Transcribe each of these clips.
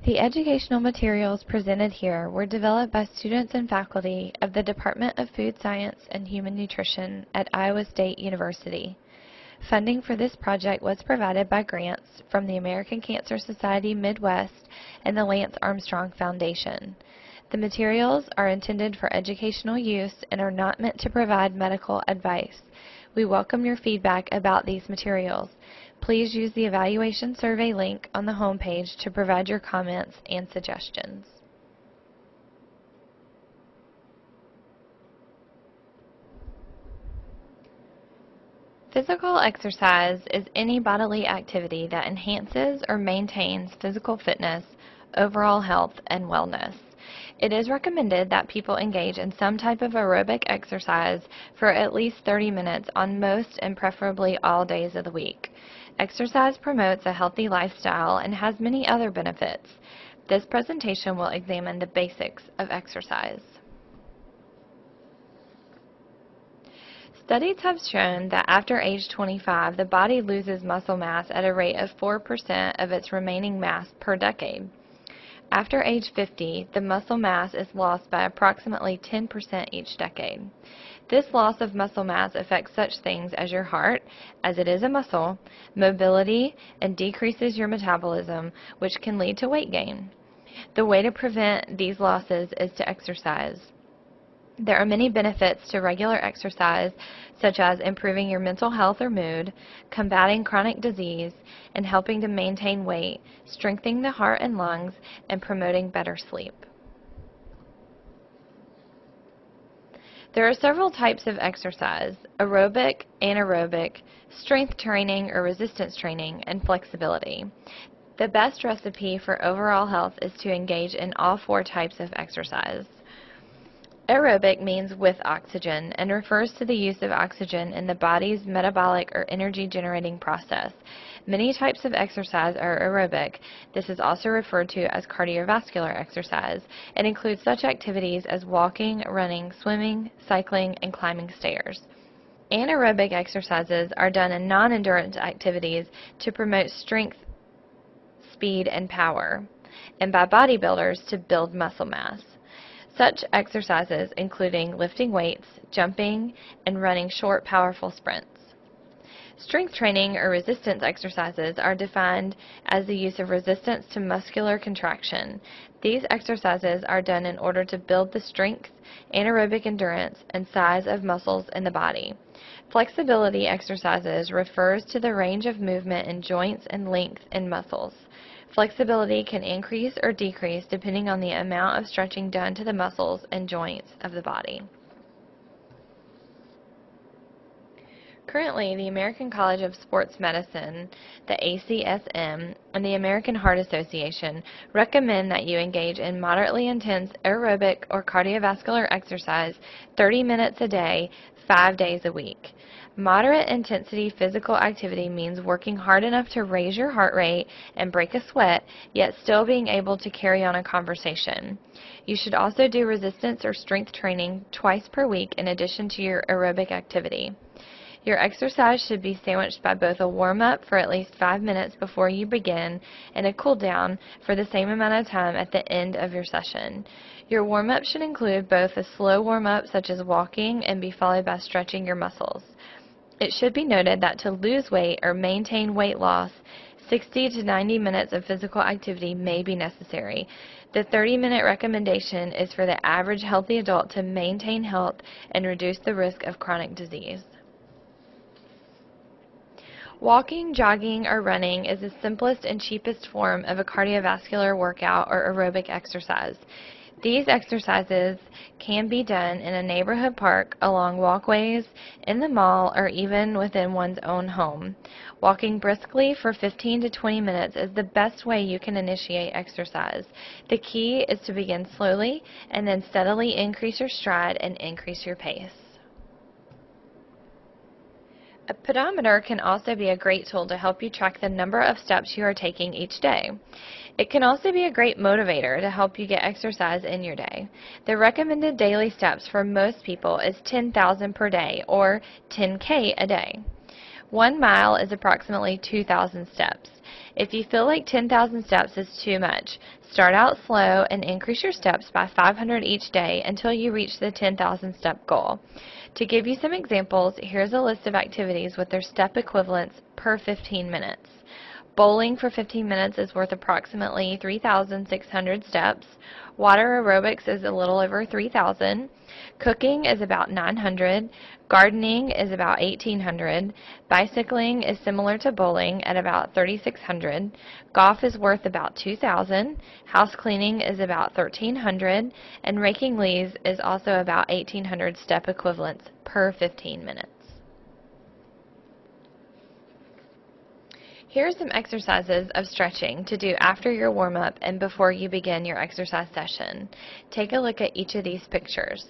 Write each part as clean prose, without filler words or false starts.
The educational materials presented here were developed by students and faculty of the Department of Food Science and Human Nutrition at Iowa State University. Funding for this project was provided by grants from the American Cancer Society Midwest and the Lance Armstrong Foundation. The materials are intended for educational use and are not meant to provide medical advice. We welcome your feedback about these materials. Please use the evaluation survey link on the homepage to provide your comments and suggestions. Physical exercise is any bodily activity that enhances or maintains physical fitness, overall health, and wellness. It is recommended that people engage in some type of aerobic exercise for at least 30 minutes on most and preferably all days of the week. Exercise promotes a healthy lifestyle and has many other benefits. This presentation will examine the basics of exercise. Studies have shown that after age 25, the body loses muscle mass at a rate of 4% of its remaining mass per decade. After age 50, the muscle mass is lost by approximately 10% each decade. This loss of muscle mass affects such things as your heart, as it is a muscle, mobility, and decreases your metabolism, which can lead to weight gain. The way to prevent these losses is to exercise. There are many benefits to regular exercise, such as improving your mental health or mood, combating chronic disease, and helping to maintain weight, strengthening the heart and lungs, and promoting better sleep. There are several types of exercise: aerobic, anaerobic, strength training or resistance training, and flexibility. The best recipe for overall health is to engage in all four types of exercise. Aerobic means with oxygen and refers to the use of oxygen in the body's metabolic or energy-generating process. Many types of exercise are aerobic. This is also referred to as cardiovascular exercise and includes such activities as walking, running, swimming, cycling, and climbing stairs. Anaerobic exercises are done in non-endurance activities to promote strength, speed, and power, and by bodybuilders to build muscle mass. Such exercises including lifting weights, jumping, and running short, powerful sprints. Strength training or resistance exercises are defined as the use of resistance to muscular contraction. These exercises are done in order to build the strength, anaerobic endurance, and size of muscles in the body. Flexibility exercises refers to the range of movement in joints and length in muscles. Flexibility can increase or decrease depending on the amount of stretching done to the muscles and joints of the body. Currently, the American College of Sports Medicine, the ACSM, and the American Heart Association recommend that you engage in moderately intense aerobic or cardiovascular exercise 30 minutes a day, 5 days a week. Moderate intensity physical activity means working hard enough to raise your heart rate and break a sweat, yet still being able to carry on a conversation. You should also do resistance or strength training twice per week in addition to your aerobic activity. Your exercise should be sandwiched by both a warm-up for at least 5 minutes before you begin and a cool-down for the same amount of time at the end of your session. Your warm-up should include both a slow warm-up such as walking and be followed by stretching your muscles. It should be noted that to lose weight or maintain weight loss, 60 to 90 minutes of physical activity may be necessary. The 30-minute recommendation is for the average healthy adult to maintain health and reduce the risk of chronic disease. Walking, jogging, or running is the simplest and cheapest form of a cardiovascular workout or aerobic exercise. These exercises can be done in a neighborhood park, along walkways, in the mall, or even within one's own home. Walking briskly for 15 to 20 minutes is the best way you can initiate exercise. The key is to begin slowly and then steadily increase your stride and increase your pace. A pedometer can also be a great tool to help you track the number of steps you are taking each day. It can also be a great motivator to help you get exercise in your day. The recommended daily steps for most people is 10,000 per day, or 10K a day. 1 mile is approximately 2,000 steps. If you feel like 10,000 steps is too much, start out slow and increase your steps by 500 each day until you reach the 10,000 step goal. To give you some examples, here's a list of activities with their step equivalents per 15 minutes. Bowling for 15 minutes is worth approximately 3,600 steps. Water aerobics is a little over 3,000. Cooking is about 900. Gardening is about 1,800. Bicycling is similar to bowling at about 3,600. Golf is worth about 2,000. House cleaning is about 1,300. And raking leaves is also about 1,800 step equivalents per 15 minutes. Here are some exercises of stretching to do after your warm-up and before you begin your exercise session. Take a look at each of these pictures.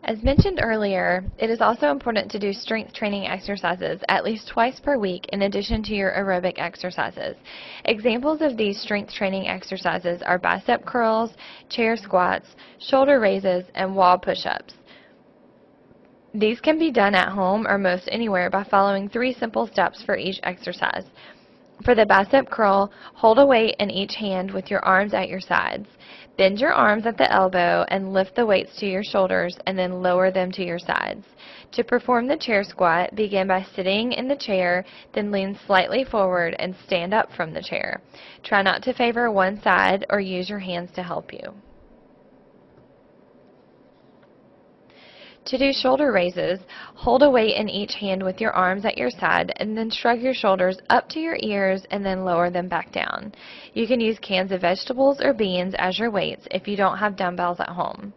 As mentioned earlier, it is also important to do strength training exercises at least twice per week in addition to your aerobic exercises. Examples of these strength training exercises are bicep curls, chair squats, shoulder raises, and wall push-ups. These can be done at home or most anywhere by following 3 simple steps for each exercise. For the bicep curl, hold a weight in each hand with your arms at your sides. Bend your arms at the elbow and lift the weights to your shoulders and then lower them to your sides. To perform the chair squat, begin by sitting in the chair, then lean slightly forward and stand up from the chair. Try not to favor one side or use your hands to help you. To do shoulder raises, hold a weight in each hand with your arms at your side and then shrug your shoulders up to your ears and then lower them back down. You can use cans of vegetables or beans as your weights if you don't have dumbbells at home.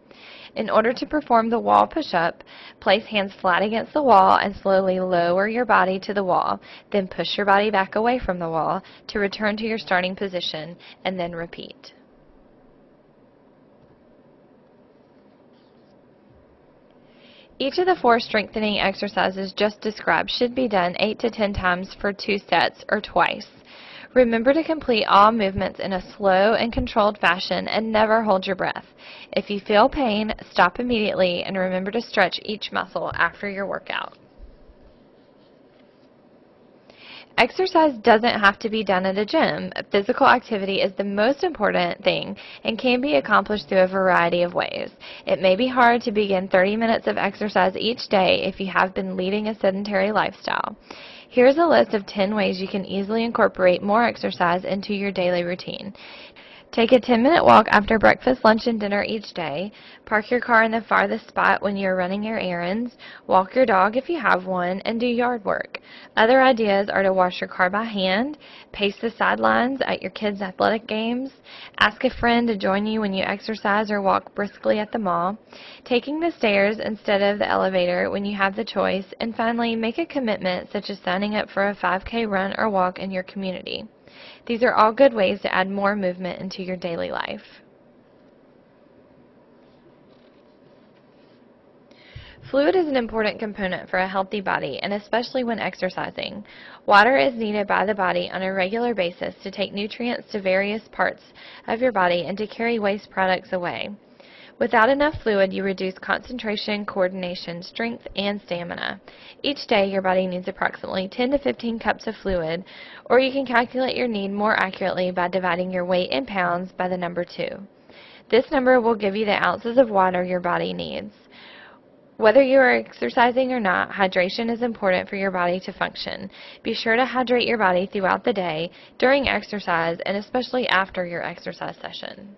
In order to perform the wall push-up, place hands flat against the wall and slowly lower your body to the wall. Then push your body back away from the wall to return to your starting position and then repeat. Each of the 4 strengthening exercises just described should be done 8 to 10 times for 2 sets or twice. Remember to complete all movements in a slow and controlled fashion and never hold your breath. If you feel pain, stop immediately and remember to stretch each muscle after your workout. Exercise doesn't have to be done at a gym. Physical activity is the most important thing and can be accomplished through a variety of ways. It may be hard to begin 30 minutes of exercise each day if you have been leading a sedentary lifestyle. Here's a list of 10 ways you can easily incorporate more exercise into your daily routine. Take a 10-minute walk after breakfast, lunch, and dinner each day. Park your car in the farthest spot when you're running your errands. Walk your dog if you have one, and do yard work. Other ideas are to wash your car by hand, pace the sidelines at your kids' athletic games, ask a friend to join you when you exercise or walk briskly at the mall, taking the stairs instead of the elevator when you have the choice, and finally, make a commitment such as signing up for a 5K run or walk in your community. These are all good ways to add more movement into your daily life. Fluid is an important component for a healthy body, and especially when exercising. Water is needed by the body on a regular basis to take nutrients to various parts of your body and to carry waste products away. Without enough fluid, you reduce concentration, coordination, strength, and stamina. Each day, your body needs approximately 10 to 15 cups of fluid, or you can calculate your need more accurately by dividing your weight in pounds by the number 2. This number will give you the ounces of water your body needs. Whether you are exercising or not, hydration is important for your body to function. Be sure to hydrate your body throughout the day, during exercise, and especially after your exercise session.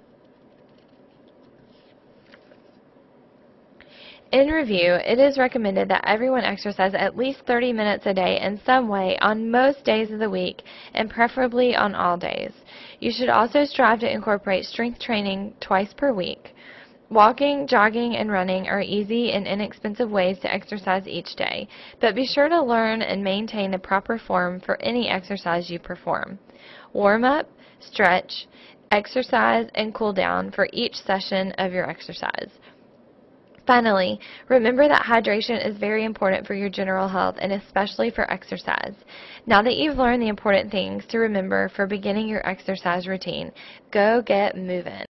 In review, it is recommended that everyone exercise at least 30 minutes a day in some way on most days of the week, and preferably on all days. You should also strive to incorporate strength training twice per week. Walking, jogging, and running are easy and inexpensive ways to exercise each day, but be sure to learn and maintain the proper form for any exercise you perform. Warm up, stretch, exercise, and cool down for each session of your exercise. Finally, remember that hydration is very important for your general health and especially for exercise. Now that you've learned the important things to remember for beginning your exercise routine, go get moving.